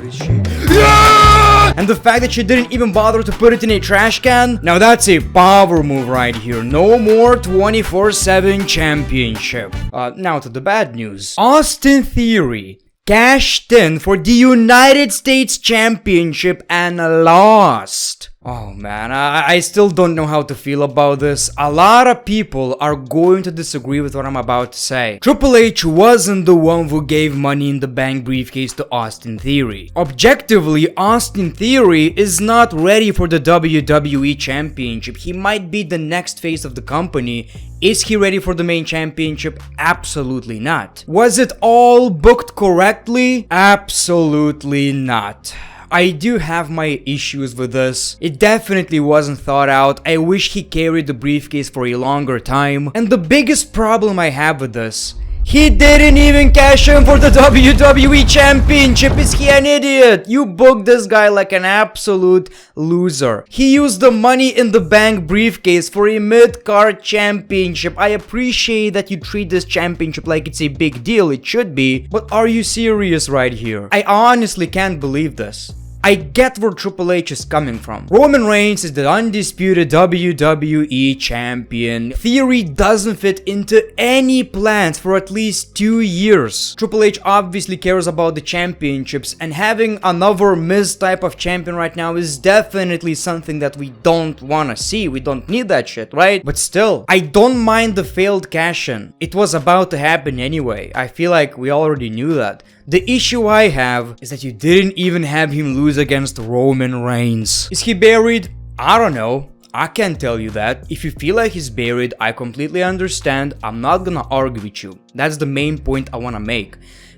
is she? Yeah! And the fact that she didn't even bother to put it in a trash can? Now that's a power move right here. No more 24/7 championship. Now to the bad news. Austin Theory cashed in for the United States Championship and lost. Oh man, I still don't know how to feel about this. A lot of people are going to disagree with what I'm about to say. Triple H wasn't the one who gave Money in the Bank briefcase to Austin Theory. Objectively, Austin Theory is not ready for the WWE Championship. He might be the next face of the company. Is he ready for the main championship? Absolutely not. Was it all booked correctly? Absolutely not. I do have my issues with this. It definitely wasn't thought out. I wish he carried the briefcase for a longer time. And the biggest problem I have with this, he didn't even cash in for the WWE Championship. Is he an idiot? You booked this guy like an absolute loser. He used the Money in the Bank briefcase for a mid-card championship. I appreciate that you treat this championship like it's a big deal. It should be. But are you serious right here? I honestly can't believe this. I get where Triple H is coming from. Roman Reigns is the undisputed WWE champion. Theory doesn't fit into any plans for at least 2 years. Triple H obviously cares about the championships, and having another Miz type of champion right now is definitely something that we don't want to see. We don't need that shit, right? But still, I don't mind the failed cash-in. It was about to happen anyway. I feel like we already knew that. The issue I have is that you didn't even have him lose against Roman Reigns. Is he buried? I don't know. I can't tell you that. If you feel like he's buried, I completely understand. I'm not gonna argue with you. That's the main point I wanna make.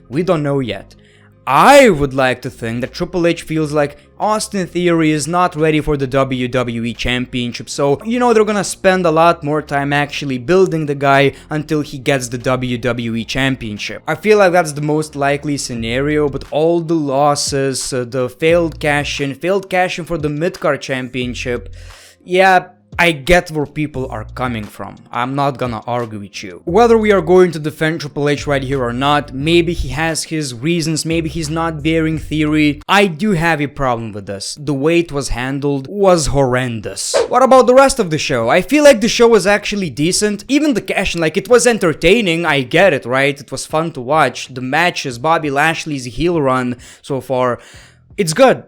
We don't know yet. I would like to think that Triple H feels like Austin Theory is not ready for the WWE Championship, so, you know, they're gonna spend a lot more time actually building the guy until he gets the WWE Championship. I feel like that's the most likely scenario, but all the losses, the failed cash-in for the mid-card championship, yeah, I get where people are coming from. I'm not gonna argue with you. Whether we are going to defend Triple H right here or not, maybe he has his reasons, maybe he's not bearing Theory. I do have a problem with this. The way it was handled was horrendous. What about the rest of the show? I feel like the show was actually decent. Even the cash-in, like, it was entertaining. I get it, right? It was fun to watch. The matches, Bobby Lashley's heel run so far, it's good.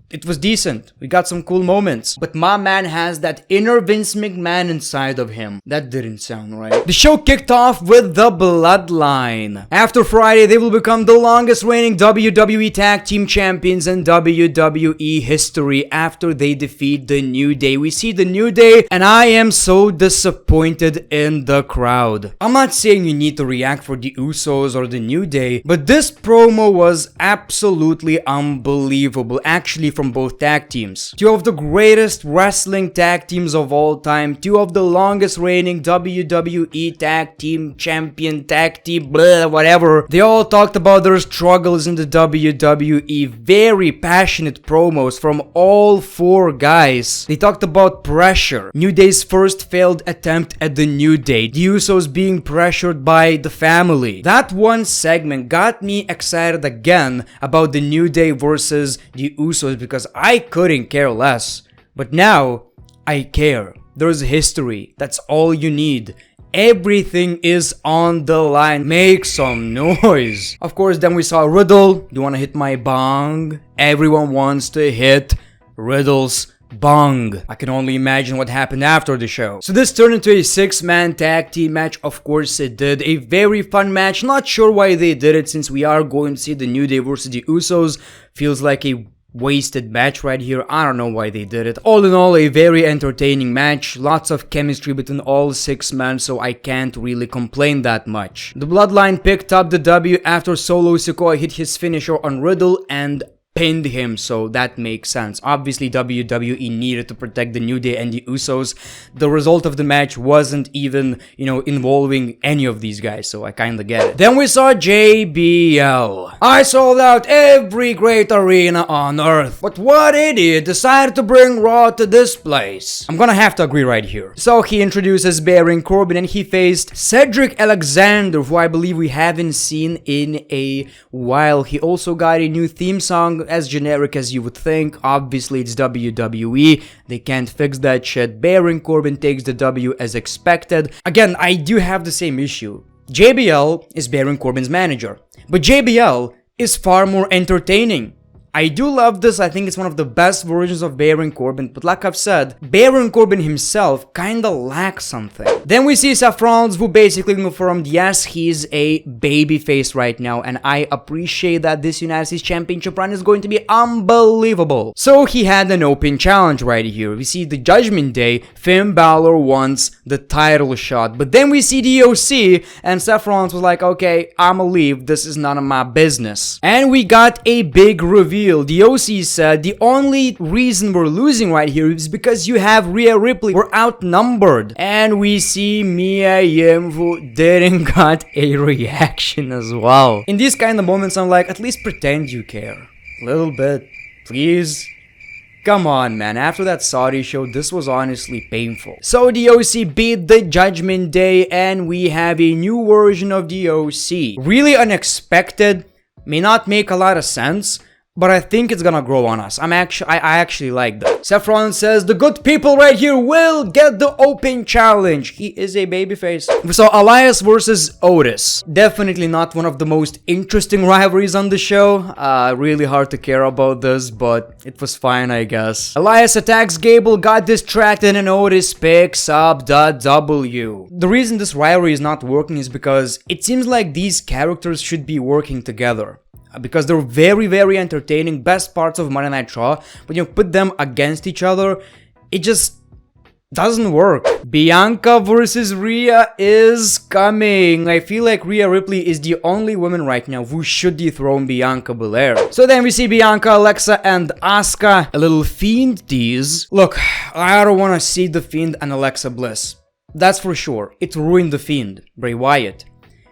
It was decent. We got some cool moments. But my man has that inner Vince McMahon inside of him. That didn't sound right. The show kicked off with the Bloodline. After Friday, they will become the longest reigning WWE Tag Team Champions in WWE history after they defeat the New Day. We see the New Day, and I am so disappointed in the crowd. I'm not saying you need to react for the Usos or the New Day, but this promo was absolutely unbelievable. Actually, from both tag teams. Two of the greatest wrestling tag teams of all time. Two of the longest reigning WWE tag team champion, tag team, blah, whatever. They all talked about their struggles in the WWE. Very passionate promos from all four guys. They talked about pressure. New Day's first failed attempt at the New Day. The Usos being pressured by the family. That one segment got me excited again about the New Day versus the Usos, because I couldn't care less. But now, I care. There's history. That's all you need. Everything is on the line. Make some noise. Of course, then we saw Riddle. Do you want to hit my bong? Everyone wants to hit Riddle's bong. I can only imagine what happened after the show. So this turned into a 6-man tag team match. Of course it did. A very fun match. Not sure why they did it, since we are going to see the New Day versus the Usos. Feels like a wasted match right here. I don't know why they did it. All in all, a very entertaining match. Lots of chemistry between all 6 men, so I can't really complain that much. The Bloodline picked up the W after Solo Sikoa hit his finisher on Riddle and pinned him, so that makes sense. Obviously, WWE needed to protect the New Day and the Usos. The result of the match wasn't even, involving any of these guys, so I kinda get it. Then we saw JBL. I sold out every great arena on earth, but what idiot decided to bring Raw to this place? I'm gonna have to agree right here. So he introduces Baron Corbin, and he faced Cedric Alexander, who I believe we haven't seen in a while. He also got a new theme song. as generic as you would think. Obviously, it's WWE. They can't fix that shit. Baron Corbin takes the W as expected. Again, I do have the same issue. JBL is Baron Corbin's manager, but JBL is far more entertaining. I do love this. I think it's one of the best versions of Baron Corbin, but like I've said, Baron Corbin himself kinda lacks something. Then we see Seth Rollins, who basically confirmed, yes, he's a babyface right now, and I appreciate that this United States Championship run is going to be unbelievable. So he had an open challenge right here. We see the Judgment Day, Finn Balor wants the title shot, but then we see the OC, and Seth Rollins was like, okay, I'ma leave, this is none of my business. And we got a big reveal. The OC said the only reason we're losing right here is because you have Rhea Ripley. We're outnumbered. And we see Mia Yim, who didn't got a reaction as well. In these kind of moments, I'm like, at least pretend you care. A little bit. Please. Come on, man. After that Saudi show, this was honestly painful. So the OC beat the Judgment Day, and we have a new version of the OC. Really unexpected. May not make a lot of sense, but I think it's gonna grow on us. I actually like that. Seth Rollins says the good people right here will get the open challenge. He is a babyface. We saw Elias versus Otis. Definitely not one of the most interesting rivalries on the show. Really hard to care about this, but it was fine, I guess. Elias attacks Gable, got distracted, and Otis picks up the W. The reason this rivalry is not working is because it seems like these characters should be working together. Because they're very, very entertaining, best parts of Monday Night Raw, but you put them against each other, it just doesn't work. Bianca versus Rhea is coming. I feel like Rhea Ripley is the only woman right now who should dethrone Bianca Belair. So then we see Bianca, Alexa, and Asuka. A little Fiend tease. Look, I don't want to see the Fiend and Alexa Bliss. That's for sure. It ruined the Fiend, Bray Wyatt.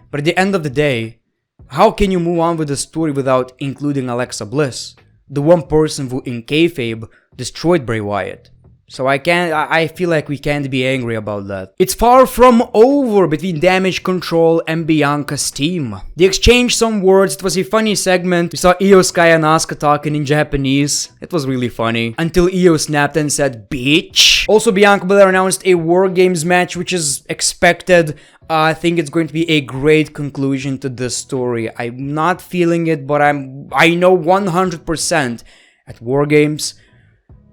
But at the end of the day, how can you move on with the story without including Alexa Bliss? The one person who in kayfabe destroyed Bray Wyatt. So I feel like we can't be angry about that. It's far from over between Damage Control and Bianca's team. They exchanged some words. It was a funny segment. We saw Io Sky and Asuka talking in Japanese. It was really funny. Until Io snapped and said, bitch. Also, Bianca Belair announced a War Games match, which is expected. I think it's going to be a great conclusion to this story. I'm not feeling it, but I know 100% at War Games,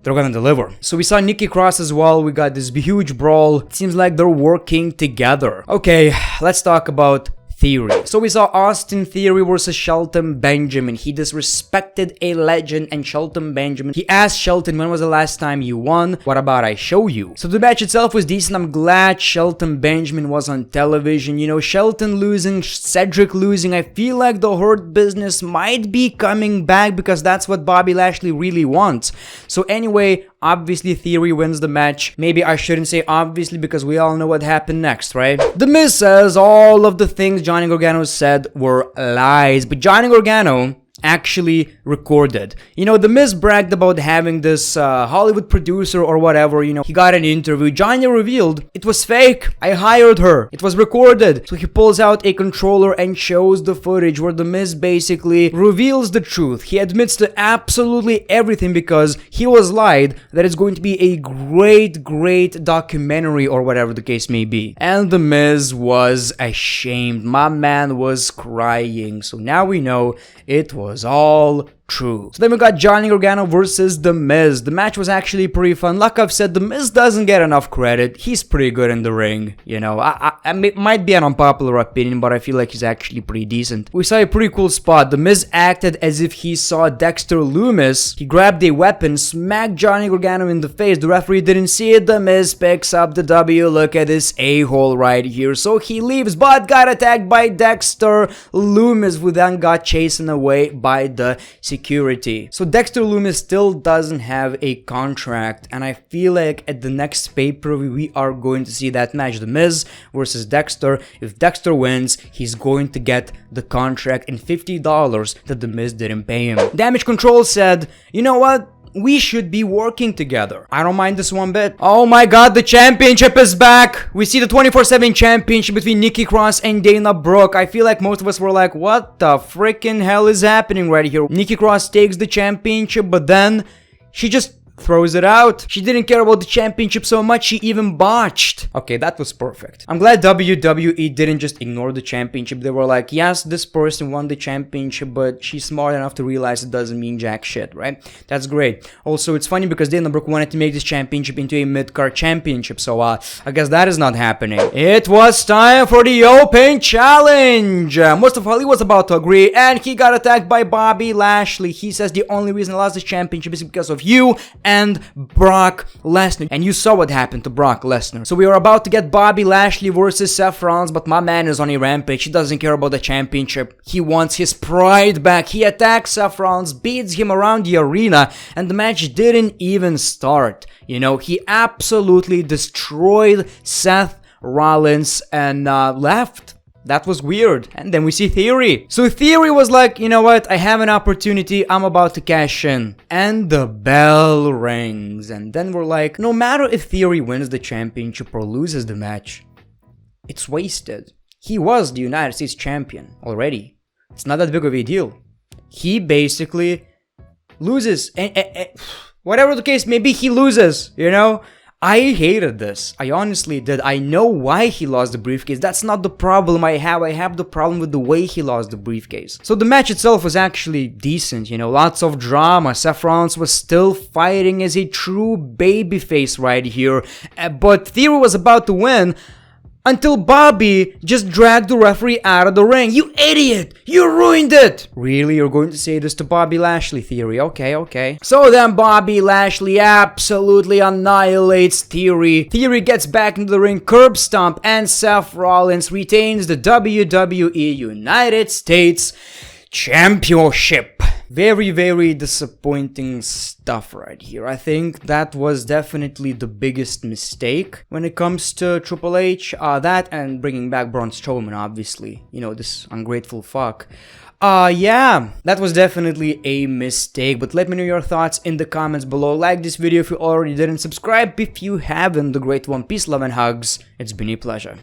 they're gonna deliver. So we saw Nikki Cross as well. We got this huge brawl. It seems like they're working together. Okay, let's talk about Theory. So we saw Austin Theory versus Shelton Benjamin. He disrespected a legend, and Shelton Benjamin, he asked Shelton, when was the last time you won? What about I show you? So the match itself was decent. I'm glad Shelton Benjamin was on television. You know, Shelton losing, Cedric losing. I feel like the Hurt Business might be coming back because that's what Bobby Lashley really wants. So anyway, obviously Theory wins the match. Maybe I shouldn't say obviously because we all know what happened next, right? The Miz says all of the things Johnny Gargano said were lies, but Johnny Gargano actually recorded. You know, The Miz bragged about having this Hollywood producer or whatever, you know, he got an interview. Johnny revealed it was fake. I hired her. It was recorded. So he pulls out a controller and shows the footage where The Miz basically reveals the truth. He admits to absolutely everything because he was lied that it's going to be a great documentary or whatever the case may be. And The Miz was ashamed. My man was crying. So now we know it was all true. So then we got Johnny Gargano versus The Miz. The match was actually pretty fun. Like I've said, The Miz doesn't get enough credit. He's pretty good in the ring, you know. It might be an unpopular opinion, but I feel like he's actually pretty decent. We saw a pretty cool spot. The Miz acted as if he saw Dexter Lumis. He grabbed a weapon, smacked Johnny Gargano in the face. The referee didn't see it. The Miz picks up the W. Look at this a-hole right here. So he leaves, but got attacked by Dexter Lumis, who then got chastened away by the security. So Dexter Lumis still doesn't have a contract, and I feel like at the next pay-per-view we are going to see that match, The Miz versus Dexter. If Dexter wins, he's going to get the contract and $50 that The Miz didn't pay him. Damage Control said, you know what? we should be working together. I don't mind this one bit. Oh my god, the championship is back. We see the 24/7 championship between Nikki Cross and Dana Brooke. I feel like most of us were like, what the freaking hell is happening right here? Nikki Cross takes the championship, but then she just throws it out. She didn't care about the championship so much, she even botched. Okay, that was perfect. I'm glad WWE didn't just ignore the championship. They were like, yes, this person won the championship, but she's smart enough to realize it doesn't mean jack shit, right? That's great. Also, it's funny because Dana Brooke wanted to make this championship into a mid-card championship, so I guess that is not happening. It was time for the Open Challenge! Mustafa Ali was about to agree, and he got attacked by Bobby Lashley. He says the only reason I lost this championship is because of you and Brock Lesnar. And you saw what happened to Brock Lesnar. So we are about to get Bobby Lashley versus Seth Rollins, but my man is on a rampage. He doesn't care about the championship. He wants his pride back. He attacks Seth Rollins, beats him around the arena, and the match didn't even start. You know, he absolutely destroyed Seth Rollins and left. That was weird. And then we see Theory. So Theory was like, you know what? I have an opportunity. I'm about to cash in. And the bell rings. And then we're like, no matter if Theory wins the championship or loses the match, it's wasted. He was the United States champion already. It's not that big of a deal. He basically loses. Whatever the case may be, he loses, you know? I hated this. I honestly did. I know why he lost the briefcase. That's not the problem I have. I have the problem with the way he lost the briefcase. So the match itself was actually decent, you know, lots of drama. Seth Rollins was still fighting as a true babyface right here. But Theory was about to win until Bobby just dragged the referee out of the ring. You idiot! You ruined it! Really? You're going to say this to Bobby Lashley, Theory? Okay. So then Bobby Lashley absolutely annihilates Theory. Theory gets back into the ring, curb stomp, and Seth Rollins retains the WWE United States Championship. Very, very disappointing stuff right here. I think that was definitely the biggest mistake when it comes to Triple H. That and bringing back Braun Strowman, obviously. You know, this ungrateful fuck. Yeah, that was definitely a mistake, but let me know your thoughts in the comments below. Like this video if you already didn't, subscribe if you haven't. The Great One, peace, love, and hugs. It's been a pleasure.